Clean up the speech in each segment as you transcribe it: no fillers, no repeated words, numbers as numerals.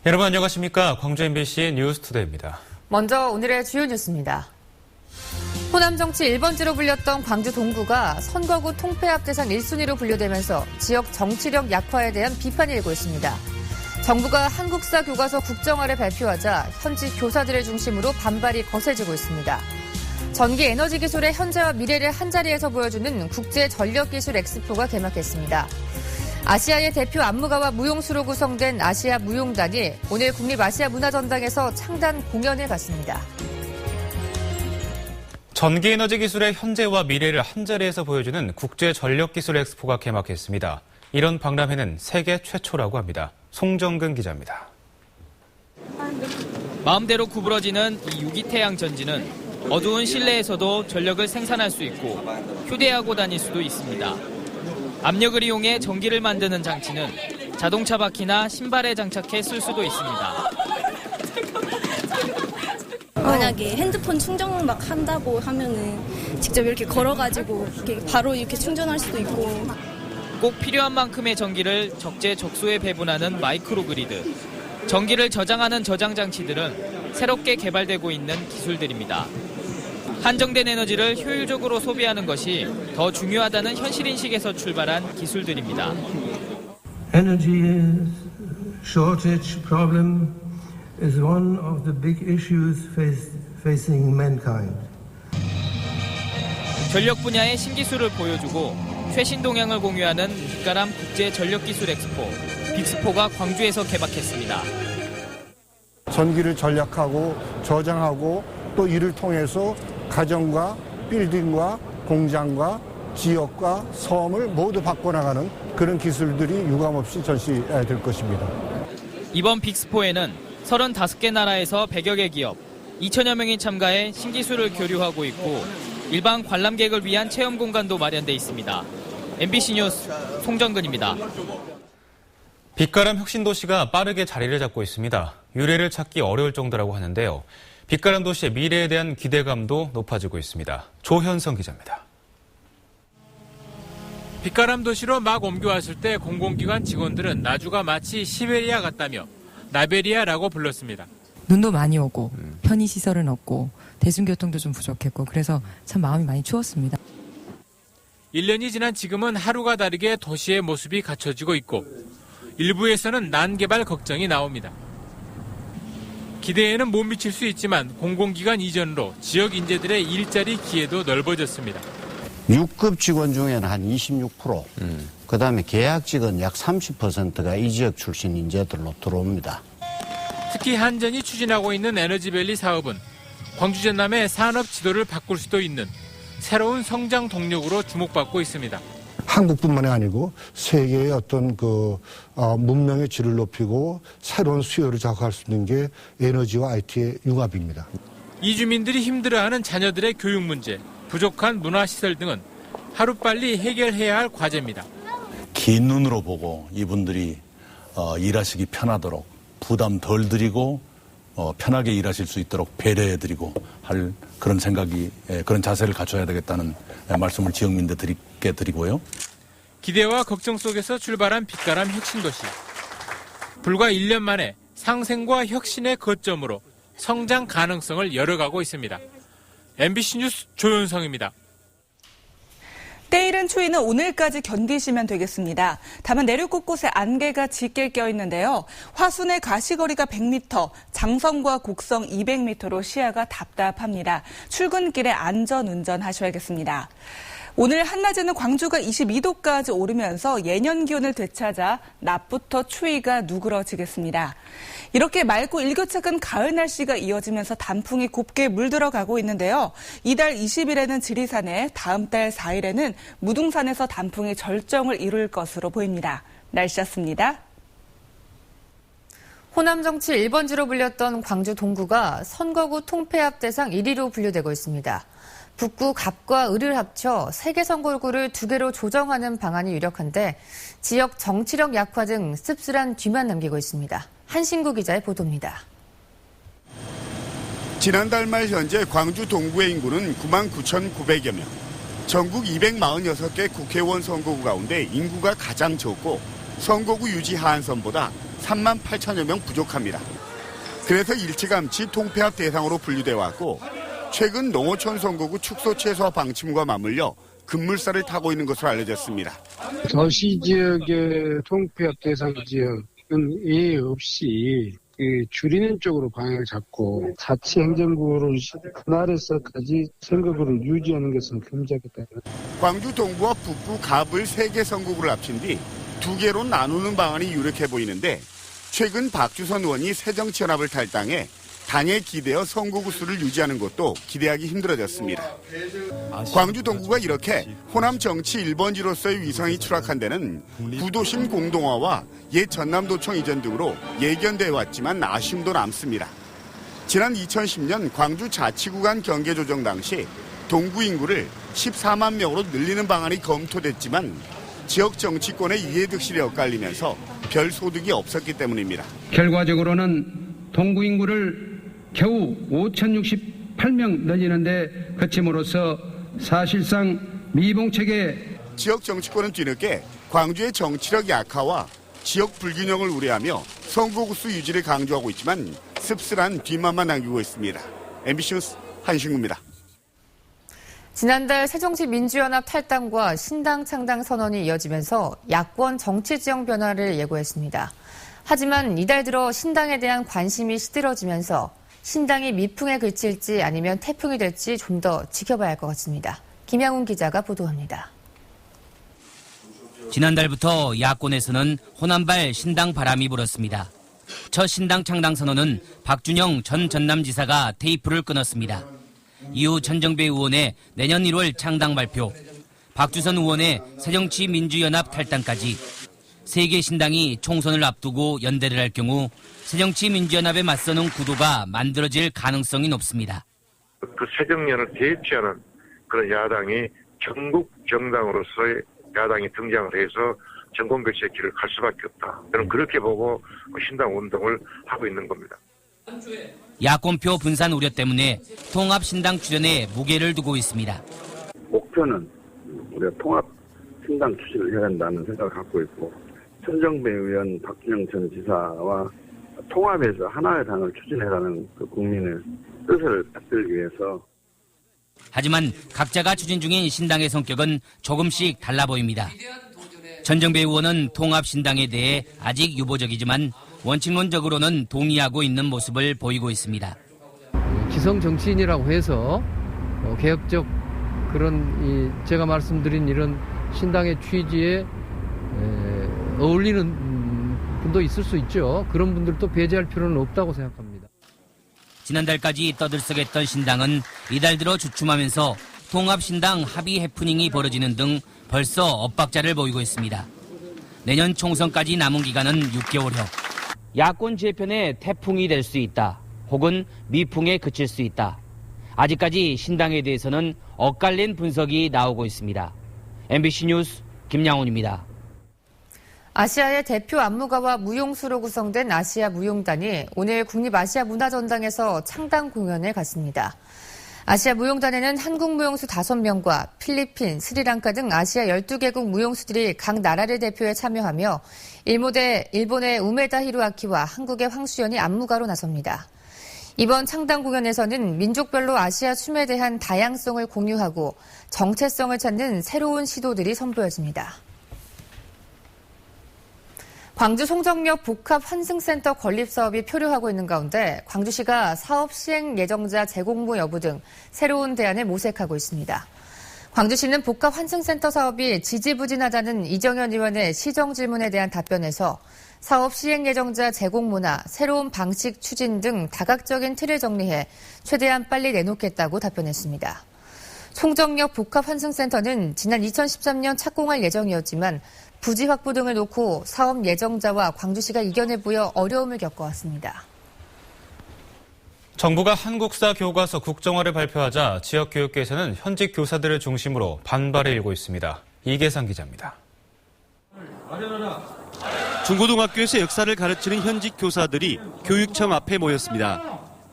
여러분 안녕하십니까? 광주 MBC 뉴스투데이입니다. 먼저 오늘의 주요 뉴스입니다. 호남 정치 1번지로 불렸던 광주 동구가 선거구 통폐합 대상 1순위로 분류되면서 지역 정치력 약화에 대한 비판이 일고 있습니다. 정부가 한국사 교과서 국정화를 발표하자 현지 교사들을 중심으로 반발이 거세지고 있습니다. 전기 에너지 기술의 현재와 미래를 한자리에서 보여주는 국제전력기술 엑스포가 개막했습니다. 아시아의 대표 안무가와 무용수로 구성된 아시아 무용단이 오늘 국립아시아문화전당에서 창단 공연을 갖습니다. 전기에너지 기술의 현재와 미래를 한자리에서 보여주는 국제전력기술 엑스포가 개막했습니다. 이런 박람회는 세계 최초라고 합니다. 송정근 기자입니다. 마음대로 구부러지는 이 유기태양 전지는 어두운 실내에서도 전력을 생산할 수 있고 휴대하고 다닐 수도 있습니다. 압력을 이용해 전기를 만드는 장치는 자동차 바퀴나 신발에 장착해 쓸 수도 있습니다. 만약에 핸드폰 충전 막 한다고 하면은 직접 이렇게 걸어가지고 이렇게 바로 이렇게 충전할 수도 있고. 꼭 필요한 만큼의 전기를 적재적소에 배분하는 마이크로 그리드. 전기를 저장하는 저장 장치들은 새롭게 개발되고 있는 기술들입니다. 한정된 에너지를 효율적으로 소비하는 것이 더 중요하다는 현실인식에서 출발한 기술들입니다. Energy shortage problem is one of the big issues facing mankind. 전력 분야의 신기술을 보여주고 최신 동향을 공유하는 빛가람 국제전력기술 엑스포, 빅스포가 광주에서 개막했습니다. 전기를 전략하고 저장하고 또 이를 통해서 가정과 빌딩과 공장과 지역과 섬을 모두 바꿔나가는 그런 기술들이 유감없이 전시될 것입니다. 이번 빅스포에는 35개 나라에서 100여 개 기업, 2천여 명이 참가해 신기술을 교류하고 있고 일반 관람객을 위한 체험 공간도 마련돼 있습니다. MBC 뉴스 송정근입니다. 빛가람 혁신도시가 빠르게 자리를 잡고 있습니다. 유래를 찾기 어려울 정도라고 하는데요. 빛가람 도시의 미래에 대한 기대감도 높아지고 있습니다. 조현성 기자입니다. 빛가람 도시로 막 옮겨왔을 때 공공기관 직원들은 나주가 마치 시베리아 같다며 나베리아라고 불렀습니다. 눈도 많이 오고 편의시설은 없고 대중교통도 좀 부족했고 그래서 참 마음이 많이 추웠습니다. 1년이 지난 지금은 하루가 다르게 도시의 모습이 갖춰지고 있고 일부에서는 난개발 걱정이 나옵니다. 기대에는 못 미칠 수 있지만 공공기관 이전으로 지역 인재들의 일자리 기회도 넓어졌습니다. 6급 직원 중에는 한 26%, 그다음에 계약 직원 약 30%가 이 지역 출신 인재들로 들어옵니다. 특히 한전이 추진하고 있는 에너지밸리 사업은 광주 전남의 산업 지도를 바꿀 수도 있는 새로운 성장 동력으로 주목받고 있습니다. 한국뿐만이 아니고 세계의 어떤 문명의 질을 높이고 새로운 수요를 자극할 수 있는 게 에너지와 IT의 융합입니다. 이주민들이 힘들어하는 자녀들의 교육 문제, 부족한 문화시설 등은 하루빨리 해결해야 할 과제입니다. 긴 눈으로 보고 이분들이 일하시기 편하도록 부담 덜 드리고 편하게 일하실 수 있도록 배려해드리고 할 그런 생각이 그런 자세를 갖춰야 되겠다는 말씀을 지역민들께 드리고요. 기대와 걱정 속에서 출발한 빛가람 혁신도시. 불과 1년 만에 상생과 혁신의 거점으로 성장 가능성을 열어가고 있습니다. MBC 뉴스 조윤성입니다. 때이른 추위는 오늘까지 견디시면 되겠습니다. 다만 내륙 곳곳에 안개가 짙게 껴있는데요. 화순의 가시거리가 100m, 장성과 곡성 200m로 시야가 답답합니다. 출근길에 안전운전 하셔야겠습니다. 오늘 한낮에는 광주가 22도까지 오르면서 예년 기온을 되찾아 낮부터 추위가 누그러지겠습니다. 이렇게 맑고 일교차큰 가을 날씨가 이어지면서 단풍이 곱게 물들어가고 있는데요. 이달 20일에는 지리산에, 다음 달 4일에는 무등산에서 단풍이 절정을 이룰 것으로 보입니다. 날씨였습니다. 호남 정치 1번지로 불렸던 광주 동구가 선거구 통폐합 대상 1위로 분류되고 있습니다. 북구 갑과 을을 합쳐 3개 선거구를 2개로 조정하는 방안이 유력한데 지역 정치력 약화 등 씁쓸한 뒤만 남기고 있습니다. 한신구 기자의 보도입니다. 지난달 말 현재 광주 동구의 인구는 99,900여 명. 전국 246개 국회의원 선거구 가운데 인구가 가장 적고 선거구 유지 하한선보다 3만 8천여 명 부족합니다. 그래서 일찌감치 통폐합 대상으로 분류돼 왔고 최근 농어촌 선거구 축소 최소화 방침과 맞물려 급물살을 타고 있는 것으로 알려졌습니다. 도시 지역의 통폐합 대상 지역은 예외 없이 줄이는 쪽으로 방향을 잡고 자치행정구를 분할해서까지 선거구를 유지하는 것은 금지하겠다. 광주 동부와 북부 갑을 3개 선거구를 합친 뒤 2개로 나누는 방안이 유력해 보이는데 최근 박주선 의원이 새정치연합을 탈당해 당에 기대어 선거구 수를 유지하는 것도 기대하기 힘들어졌습니다. 광주 동구가 이렇게 호남 정치 1번지로서의 위상이 추락한 데는 구도심 공동화와 옛 전남도청 이전 등으로 예견돼 왔지만 아쉬움도 남습니다. 지난 2010년 광주 자치구간 경계 조정 당시 동구 인구를 14만 명으로 늘리는 방안이 검토됐지만 지역 정치권의 이해득실에 엇갈리면서 별 소득이 없었기 때문입니다. 결과적으로는 동구 인구를 겨우 5,068명 늘리는데 그침으로써 사실상 미봉책에 지역 정치권은 뒤늦게 광주의 정치력 약화와 지역 불균형을 우려하며 선거구 수 유지를 강조하고 있지만 씁쓸한 뒷맛만 남기고 있습니다. MBC 뉴스 한신구입니다. 지난달 새정치민주연합 탈당과 신당 창당 선언이 이어지면서 야권 정치 지형 변화를 예고했습니다. 하지만 이달 들어 신당에 대한 관심이 시들어지면서 신당이 미풍에 그칠지 아니면 태풍이 될지 좀 더 지켜봐야 할 것 같습니다. 김양훈 기자가 보도합니다. 지난달부터 야권에서는 호남발 신당 바람이 불었습니다. 첫 신당 창당 선언은 박준영 전 전남지사가 테이프를 끊었습니다. 이후 전정배 의원의 내년 1월 창당 발표, 박주선 의원의 새정치민주연합 탈당까지 3개 신당이 총선을 앞두고 연대를 할 경우 새정치민주연합에 맞서는 구도가 만들어질 가능성이 높습니다. 그 새정연을 대체하는 그런 야당이 전국 정당으로서의 야당이 등장을 해서 정권교체의 길을 갈 수밖에 없다. 저는 그렇게 보고 신당 운동을 하고 있는 겁니다. 야권표 분산 우려 때문에 통합신당 출연에 무게를 두고 있습니다. 목표는 우리가 통합신당 추진을 해야 한다는 생각을 갖고 있고 천정배 의원, 박준영 전 지사와 통합해서 하나의 당을 추진해라는 그 국민의 뜻을 받들기 위해서. 하지만 각자가 추진 중인 신당의 성격은 조금씩 달라 보입니다. 전정배 의원은 통합신당에 대해 아직 유보적이지만 원칙론적으로는 동의하고 있는 모습을 보이고 있습니다. 기성 정치인이라고 해서 개혁적 그런 제가 말씀드린 이런 신당의 취지에 어울리는 분도 있을 수 있죠. 그런 분들도 배제할 필요는 없다고 생각합니다. 지난달까지 떠들썩했던 신당은 이달 들어 주춤하면서 통합신당 합의 해프닝이 벌어지는 등 벌써 엇박자를 보이고 있습니다. 내년 총선까지 남은 기간은 6개월여. 야권 재편의 태풍이 될 수 있다. 혹은 미풍에 그칠 수 있다. 아직까지 신당에 대해서는 엇갈린 분석이 나오고 있습니다. MBC 뉴스 김양훈입니다. 아시아의 대표 안무가와 무용수로 구성된 아시아 무용단이 오늘 국립아시아문화전당에서 창단 공연을 갖습니다. 아시아 무용단에는 한국 무용수 5명과 필리핀, 스리랑카 등 아시아 12개국 무용수들이 각 나라를 대표해 참여하며 일본의 우메다 히로아키와 한국의 황수연이 안무가로 나섭니다. 이번 창단 공연에서는 민족별로 아시아 춤에 대한 다양성을 공유하고 정체성을 찾는 새로운 시도들이 선보여집니다. 광주 송정역 복합 환승센터 건립 사업이 표류하고 있는 가운데 광주시가 사업 시행 예정자 재공모 여부 등 새로운 대안을 모색하고 있습니다. 광주시는 복합 환승센터 사업이 지지부진하다는 이정현 의원의 시정 질문에 대한 답변에서 사업 시행 예정자 재공모나 새로운 방식 추진 등 다각적인 틀을 정리해 최대한 빨리 내놓겠다고 답변했습니다. 송정역 복합 환승센터는 지난 2013년 착공할 예정이었지만 부지 확보 등을 놓고 사업 예정자와 광주시가 이견을 부여 어려움을 겪어왔습니다. 정부가 한국사 교과서 국정화를 발표하자 지역 교육계에서는 현직 교사들을 중심으로 반발을 일고 있습니다. 이계상 기자입니다. 중고등학교에서 역사를 가르치는 현직 교사들이 교육청 앞에 모였습니다.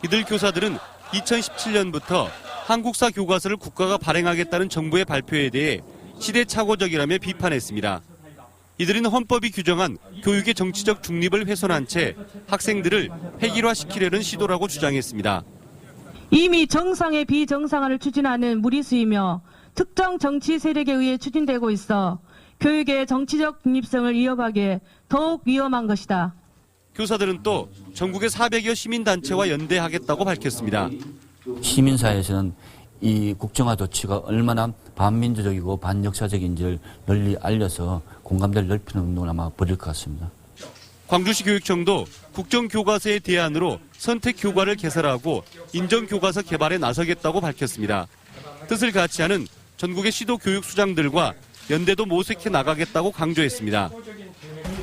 이들 교사들은 2017년부터 한국사 교과서를 국가가 발행하겠다는 정부의 발표에 대해 시대착오적이라며 비판했습니다. 이들은 헌법이 규정한 교육의 정치적 중립을 훼손한 채 학생들을 획일화시키려는 시도라고 주장했습니다. 이미 정상의 비정상화를 추진하는 무리수이며 특정 정치 세력에 의해 추진되고 있어 교육의 정치적 중립성을 이어가기에 더욱 위험한 것이다. 교사들은 또 전국의 400여 시민단체와 연대하겠다고 밝혔습니다. 시민사회에서는 이 국정화 조치가 얼마나 반민주적이고 반역사적인지를 널리 알려서 공감대를 넓히는 운동을 아마 벌일 것 같습니다. 광주시 교육청도 국정교과서의 대안으로 선택교과를 개설하고 인정교과서 개발에 나서겠다고 밝혔습니다. 뜻을 같이 하는 전국의 시도교육수장들과 연대도 모색해 나가겠다고 강조했습니다.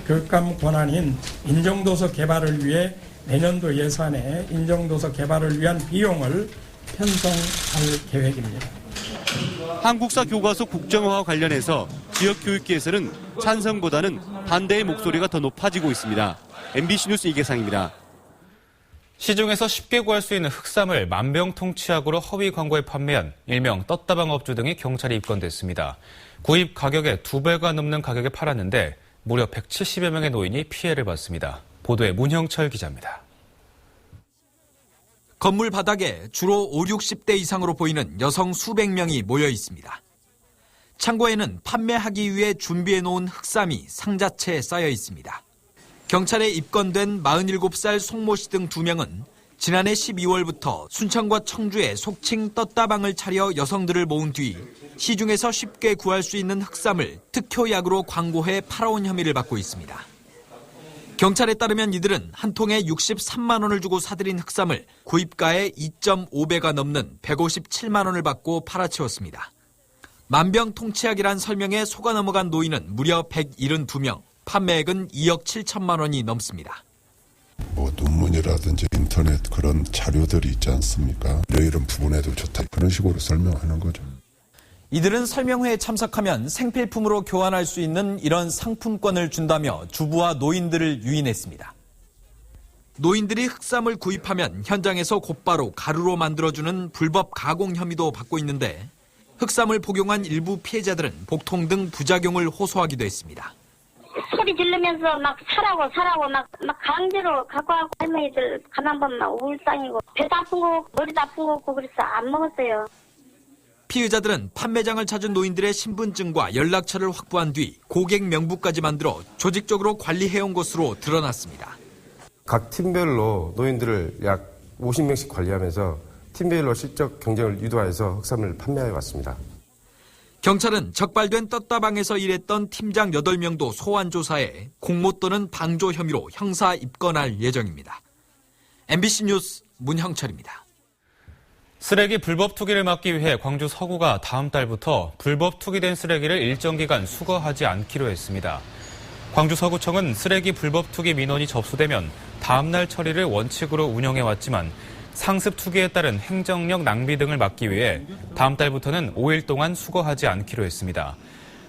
교육감 권한인 인정도서 개발을 위해 내년도 예산에 인정도서 개발을 위한 비용을 편성할 계획입니다. 한국사 교과서 국정화와 관련해서 지역교육계에서는 찬성보다는 반대의 목소리가 더 높아지고 있습니다. MBC 뉴스 이계상입니다. 시중에서 쉽게 구할 수 있는 흑삼을 만병통치약으로 허위 광고에 판매한 일명 떴다방 업주 등이 경찰에 입건됐습니다. 구입 가격의 2배가 넘는 가격에 팔았는데 무려 170여 명의 노인이 피해를 봤습니다. 보도에 문형철 기자입니다. 건물 바닥에 주로 5, 60대 이상으로 보이는 여성 수백 명이 모여 있습니다. 창고에는 판매하기 위해 준비해 놓은 흑삼이 상자채에 쌓여 있습니다. 경찰에 입건된 47살 송모 씨 등 2명은 지난해 12월부터 순천과 청주에 속칭 떴다방을 차려 여성들을 모은 뒤 시중에서 쉽게 구할 수 있는 흑삼을 특효약으로 광고해 팔아온 혐의를 받고 있습니다. 경찰에 따르면 이들은 한 통에 63만 원을 주고 사들인 흑삼을 구입가의 2.5배가 넘는 157만 원을 받고 팔아치웠습니다. 만병통치약이란 설명에 속아 넘어간 노인은 무려 172명, 판매액은 2억 7천만 원이 넘습니다. 논문이라든지 인터넷 그런 자료들이 있지 않습니까? 이런 부분에도 좋다. 그런 식으로 설명하는 거죠. 이들은 설명회에 참석하면 생필품으로 교환할 수 있는 이런 상품권을 준다며 주부와 노인들을 유인했습니다. 노인들이 흑삼을 구입하면 현장에서 곧바로 가루로 만들어주는 불법 가공 혐의도 받고 있는데 흑삼을 복용한 일부 피해자들은 복통 등 부작용을 호소하기도 했습니다. 소리 지르면서 막 사라고 막 강제로 갖고 가고 할머니들 간 한 번 막 우울상이고 배도 아픈 거 머리도 아픈 거 없고 그래서 안 먹었어요. 피의자들은 판매장을 찾은 노인들의 신분증과 연락처를 확보한 뒤 고객 명부까지 만들어 조직적으로 관리해온 것으로 드러났습니다. 각 팀별로 노인들을 약 50명씩 관리하면서 팀별로 실적 경쟁을 유도해서 흑삼을 판매해 왔습니다. 경찰은 적발된 떴다방에서 일했던 팀장 8명도 소환 조사해 공모 또는 방조 혐의로 형사 입건할 예정입니다. MBC 뉴스 문형철입니다. 쓰레기 불법 투기를 막기 위해 광주 서구가 다음 달부터 불법 투기된 쓰레기를 일정 기간 수거하지 않기로 했습니다. 광주 서구청은 쓰레기 불법 투기 민원이 접수되면 다음 날 처리를 원칙으로 운영해왔지만 상습 투기에 따른 행정력 낭비 등을 막기 위해 다음 달부터는 5일 동안 수거하지 않기로 했습니다.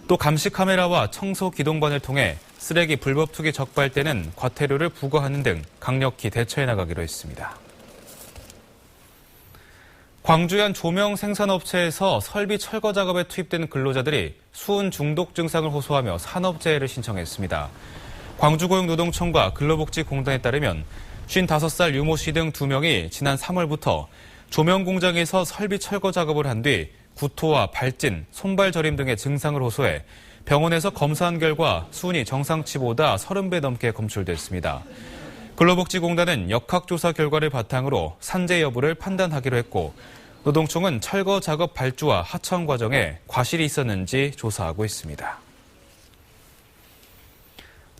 또 감시 카메라와 청소 기동반을 통해 쓰레기 불법 투기 적발 때는 과태료를 부과하는 등 강력히 대처해 나가기로 했습니다. 광주의 한 조명 생산업체에서 설비 철거 작업에 투입된 근로자들이 수은 중독 증상을 호소하며 산업재해를 신청했습니다. 광주고용노동청과 근로복지공단에 따르면 55살 유모 씨 등 2명이 지난 3월부터 조명 공장에서 설비 철거 작업을 한 뒤 구토와 발진, 손발 저림 등의 증상을 호소해 병원에서 검사한 결과 수은이 정상치보다 30배 넘게 검출됐습니다. 근로복지공단은 역학조사 결과를 바탕으로 산재 여부를 판단하기로 했고 노동청은 철거 작업 발주와 하청 과정에 과실이 있었는지 조사하고 있습니다.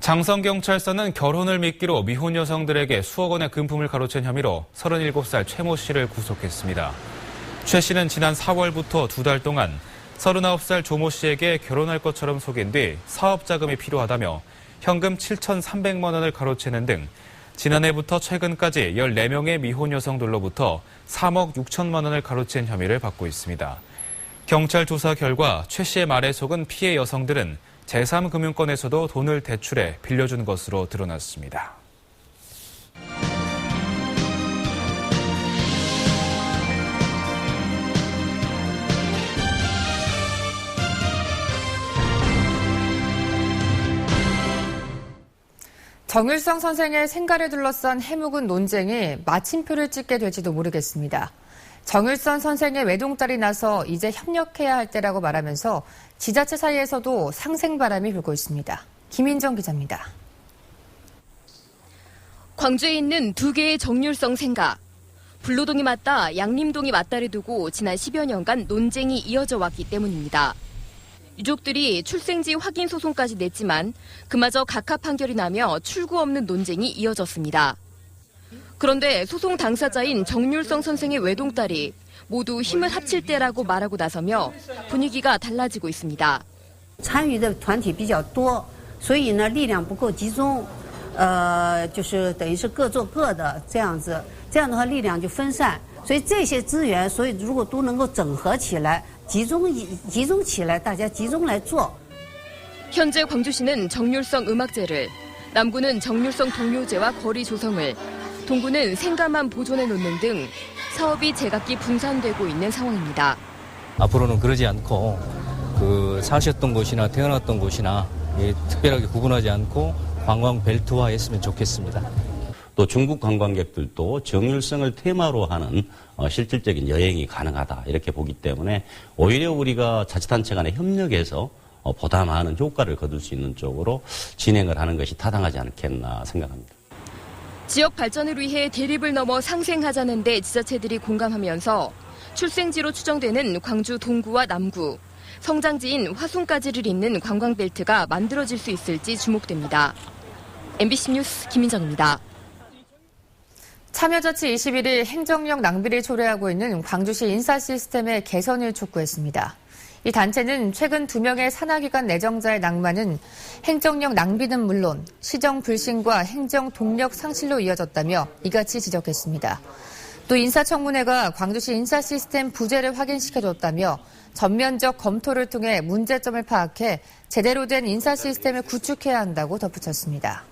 장성경찰서는 결혼을 미끼로 미혼 여성들에게 수억 원의 금품을 가로챈 혐의로 37살 최모 씨를 구속했습니다. 최 씨는 지난 4월부터 2달 동안 39살 조모 씨에게 결혼할 것처럼 속인 뒤 사업 자금이 필요하다며 현금 7,300만 원을 가로채는 등 지난해부터 최근까지 14명의 미혼 여성들로부터 3억 6천만 원을 가로챈 혐의를 받고 있습니다. 경찰 조사 결과 최 씨의 말에 속은 피해 여성들은 제3금융권에서도 돈을 대출해 빌려준 것으로 드러났습니다. 정율성 선생의 생가를 둘러싼 해묵은 논쟁이 마침표를 찍게 될지도 모르겠습니다. 정율성 선생의 외동딸이 나서 이제 협력해야 할 때라고 말하면서 지자체 사이에서도 상생바람이 불고 있습니다. 김인정 기자입니다. 광주에 있는 두 개의 정율성 생가. 불로동이 맞다, 양림동이 맞다를 두고 지난 10여 년간 논쟁이 이어져 왔기 때문입니다. 유족들이 출생지 확인 소송까지 냈지만 그마저 각하 판결이 나며 출구 없는 논쟁이 이어졌습니다. 그런데 소송 당사자인 정율성 선생의 외동딸이 모두 힘을 합칠 때라고 말하고 나서며 분위기가 달라지고 있습니다. 参与的团体比较多，所以呢力量不够集中，就是等于是各做各的这样子，这样的话力量就分散，所以这些资源，所以如果都能够整合起来，集中起来，大家集中来做。 현재 광주시는 정율성 음악제를, 남구는 정율성 동요제와 거리 조성을, 동구는 생가만 보존해 놓는 등 사업이 제각기 분산되고 있는 상황입니다. 앞으로는 그러지 않고 사셨던 곳이나 태어났던 곳이나 특별하게 구분하지 않고 관광 벨트화했으면 좋겠습니다. 또 중국 관광객들도 정율성을 테마로 하는 실질적인 여행이 가능하다 이렇게 보기 때문에 오히려 우리가 자치단체 간에 협력해서 보다 많은 효과를 거둘 수 있는 쪽으로 진행을 하는 것이 타당하지 않겠나 생각합니다. 지역 발전을 위해 대립을 넘어 상생하자는데 지자체들이 공감하면서 출생지로 추정되는 광주 동구와 남구, 성장지인 화순까지를 잇는 관광벨트가 만들어질 수 있을지 주목됩니다. MBC 뉴스 김민정입니다. 참여자치 21일 행정력 낭비를 초래하고 있는 광주시 인사 시스템의 개선을 촉구했습니다. 이 단체는 최근 2명의 산하기관 내정자의 낙마는 행정력 낭비는 물론 시정 불신과 행정 동력 상실로 이어졌다며 이같이 지적했습니다. 또 인사청문회가 광주시 인사 시스템 부재를 확인시켜줬다며 전면적 검토를 통해 문제점을 파악해 제대로 된 인사 시스템을 구축해야 한다고 덧붙였습니다.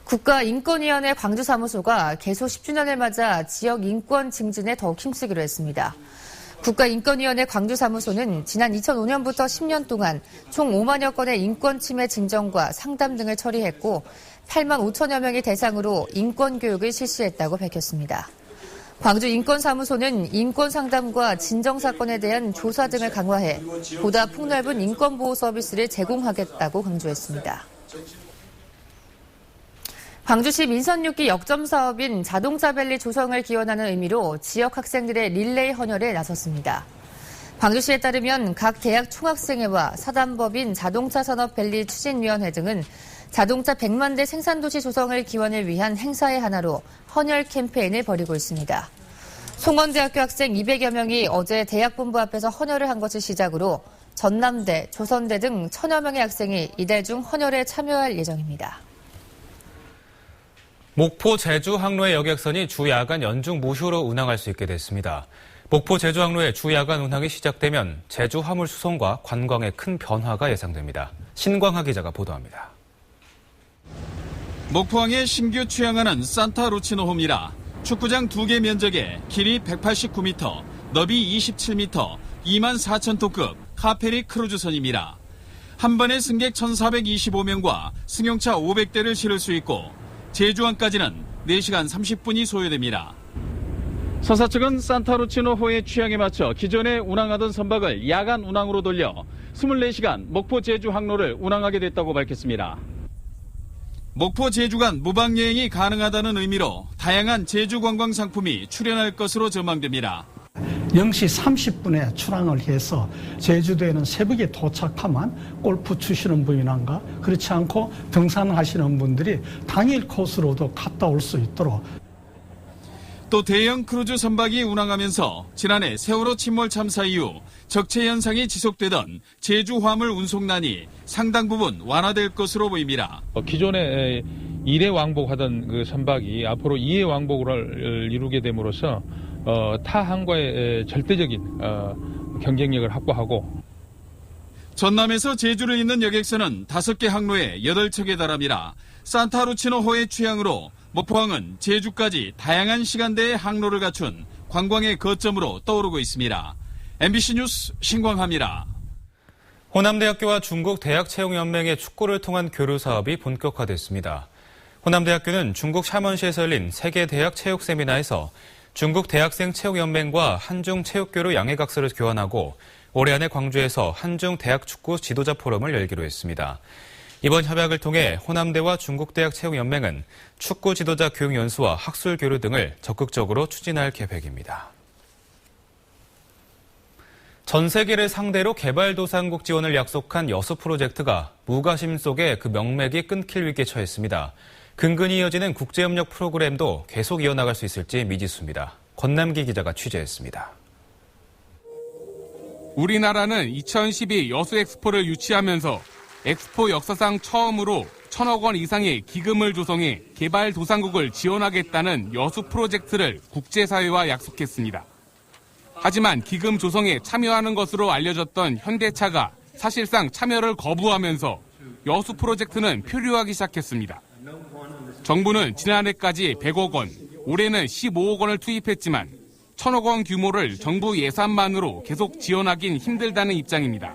국가인권위원회 광주사무소가 개소 10주년을 맞아 지역 인권 증진에 더욱 힘쓰기로 했습니다. 국가인권위원회 광주사무소는 지난 2005년부터 10년 동안 총 5만여 건의 인권 침해 진정과 상담 등을 처리했고 8만 5천여 명이 대상으로 인권교육을 실시했다고 밝혔습니다. 광주인권사무소는 인권상담과 진정사건에 대한 조사 등을 강화해 보다 폭넓은 인권보호 서비스를 제공하겠다고 강조했습니다. 광주시 민선 6기 역점 사업인 자동차밸리 조성을 기원하는 의미로 지역 학생들의 릴레이 헌혈에 나섰습니다. 광주시에 따르면 각 대학 총학생회와 사단법인 자동차산업밸리 추진위원회 등은 자동차 100만 대 생산도시 조성을 기원을 위한 행사의 하나로 헌혈 캠페인을 벌이고 있습니다. 송원대학교 학생 200여 명이 어제 대학본부 앞에서 헌혈을 한 것을 시작으로 전남대, 조선대 등 1000여 명의 학생이 이달 중 헌혈에 참여할 예정입니다. 목포 제주 항로의 여객선이 주야간 연중 무휴로 운항할 수 있게 됐습니다. 목포 제주 항로의 주야간 운항이 시작되면 제주 화물 수송과 관광에 큰 변화가 예상됩니다. 신광하 기자가 보도합니다. 목포항에 신규 취항하는 산타루치노호입니다. 축구장 2개 면적에 길이 189m, 너비 27m, 2만 4천 톤급 카페리 크루즈선입니다. 한 번에 승객 1,425명과 승용차 500대를 실을 수 있고 제주항까지는 4시간 30분이 소요됩니다. 서사 측은 산타루치노호의 취향에 맞춰 기존에 운항하던 선박을 야간 운항으로 돌려 24시간 목포 제주 항로를 운항하게 됐다고 밝혔습니다. 목포 제주 간 무방 여행이 가능하다는 의미로 다양한 제주 관광 상품이 출현할 것으로 전망됩니다. 0시 30분에 출항을 해서 제주도에는 새벽에 도착하면 골프 치시는 분이란가 그렇지 않고 등산하시는 분들이 당일 코스로도 갔다 올 수 있도록. 또 대형 크루즈 선박이 운항하면서 지난해 세월호 침몰 참사 이후 적체 현상이 지속되던 제주 화물 운송난이 상당 부분 완화될 것으로 보입니다. 기존에 1회 왕복하던 그 선박이 앞으로 2회 왕복을 이루게 됨으로써 타 항과의 절대적인 경쟁력을 확보하고 전남에서 제주를 잇는 여객선은 5개 항로에 8척에 달합니다. 산타루치노호의 취향으로 목포항은 제주까지 다양한 시간대의 항로를 갖춘 관광의 거점으로 떠오르고 있습니다. MBC 뉴스 신광하입니다. 호남대학교와 중국대학채용연맹의 축구를 통한 교류 사업이 본격화됐습니다. 호남대학교는 중국 샤먼시에서 열린 세계대학 체육 세미나에서 중국 대학생 체육연맹과 한중 체육교류 양해각서를 교환하고 올해 안에 광주에서 한중 대학 축구 지도자 포럼을 열기로 했습니다. 이번 협약을 통해 호남대와 중국대학 체육연맹은 축구 지도자 교육 연수와 학술 교류 등을 적극적으로 추진할 계획입니다. 전 세계를 상대로 개발도상국 지원을 약속한 여수 프로젝트가 무관심 속에 그 명맥이 끊길 위기에 처했습니다. 근근히 이어지는 국제협력 프로그램도 계속 이어나갈 수 있을지 미지수입니다. 권남기 기자가 취재했습니다. 우리나라는 2012 여수 엑스포를 유치하면서 엑스포 역사상 처음으로 1,000억 원 이상의 기금을 조성해 개발도상국을 지원하겠다는 여수 프로젝트를 국제사회와 약속했습니다. 하지만 기금 조성에 참여하는 것으로 알려졌던 현대차가 사실상 참여를 거부하면서 여수 프로젝트는 표류하기 시작했습니다. 정부는 지난해까지 100억 원, 올해는 15억 원을 투입했지만 1,000억 원 규모를 정부 예산만으로 계속 지원하긴 힘들다는 입장입니다.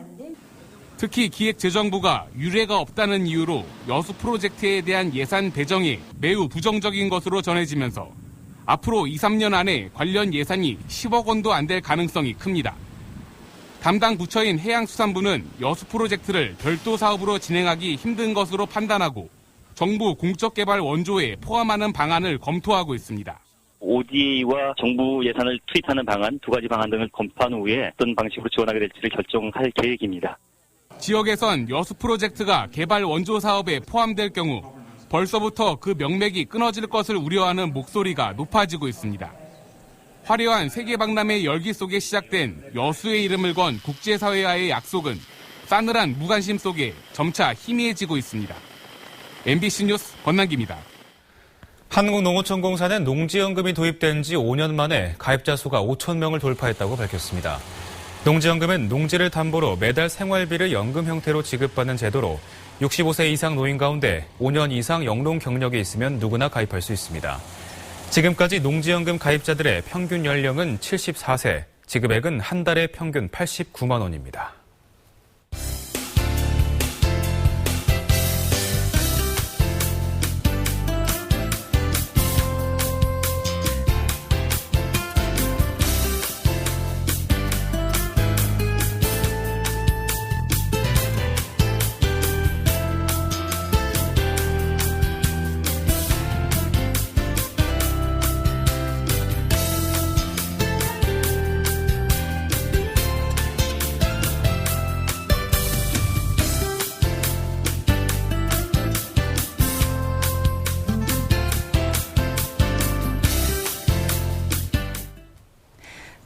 특히 기획재정부가 유례가 없다는 이유로 여수 프로젝트에 대한 예산 배정이 매우 부정적인 것으로 전해지면서 앞으로 2, 3년 안에 관련 예산이 10억 원도 안 될 가능성이 큽니다. 담당 부처인 해양수산부는 여수 프로젝트를 별도 사업으로 진행하기 힘든 것으로 판단하고 정부 공적개발 원조에 포함하는 방안을 검토하고 있습니다. ODA와 정부 예산을 투입하는 방안, 두 가지 방안 등을 검토한 후에 어떤 방식으로 지원하게 될지를 결정할 계획입니다. 지역에선 여수 프로젝트가 개발 원조 사업에 포함될 경우 벌써부터 그 명맥이 끊어질 것을 우려하는 목소리가 높아지고 있습니다. 화려한 세계박람회 열기 속에 시작된 여수의 이름을 건 국제사회와의 약속은 싸늘한 무관심 속에 점차 희미해지고 있습니다. MBC 뉴스 권남기입니다. 한국농어촌공사는 농지연금이 도입된 지 5년 만에 가입자 수가 5천 명을 돌파했다고 밝혔습니다. 농지연금은 농지를 담보로 매달 생활비를 연금 형태로 지급받는 제도로 65세 이상 노인 가운데 5년 이상 영농 경력이 있으면 누구나 가입할 수 있습니다. 지금까지 농지연금 가입자들의 평균 연령은 74세, 지급액은 한 달에 평균 89만 원입니다.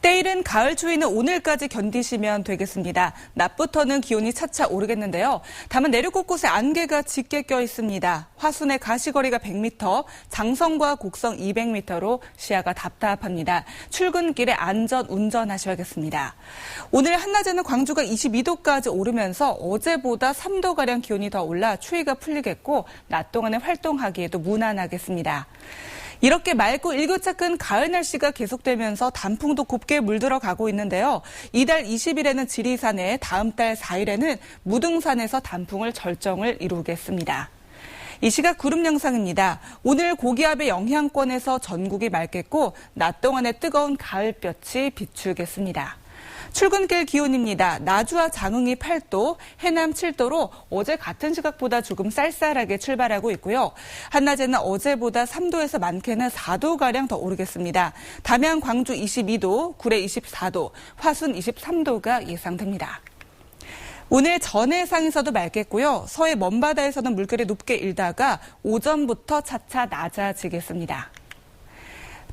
때이른 가을 추위는 오늘까지 견디시면 되겠습니다. 낮부터는 기온이 차차 오르겠는데요. 다만 내륙 곳곳에 안개가 짙게 껴 있습니다. 화순의 가시거리가 100m, 장성과 곡성 200m로 시야가 답답합니다. 출근길에 안전 운전하셔야겠습니다. 오늘 한낮에는 광주가 22도까지 오르면서 어제보다 3도가량 기온이 더 올라 추위가 풀리겠고 낮 동안에 활동하기에도 무난하겠습니다. 이렇게 맑고 일교차 큰 가을 날씨가 계속되면서 단풍도 곱게 물들어가고 있는데요. 이달 20일에는 지리산에, 다음 달 4일에는 무등산에서 단풍을 절정을 이루겠습니다. 이 시각 구름 영상입니다. 오늘 고기압의 영향권에서 전국이 맑겠고 낮 동안에 뜨거운 가을볕이 비추겠습니다. 출근길 기온입니다. 나주와 장흥이 8도, 해남 7도로 어제 같은 시각보다 조금 쌀쌀하게 출발하고 있고요. 한낮에는 어제보다 3도에서 많게는 4도가량 더 오르겠습니다. 담양, 광주 22도, 구례 24도, 화순 23도가 예상됩니다. 오늘 전해상에서도 맑겠고요. 서해 먼바다에서는 물결이 높게 일다가 오전부터 차차 낮아지겠습니다.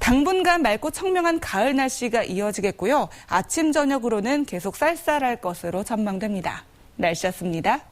당분간 맑고 청명한 가을 날씨가 이어지겠고요. 아침, 저녁으로는 계속 쌀쌀할 것으로 전망됩니다. 날씨였습니다.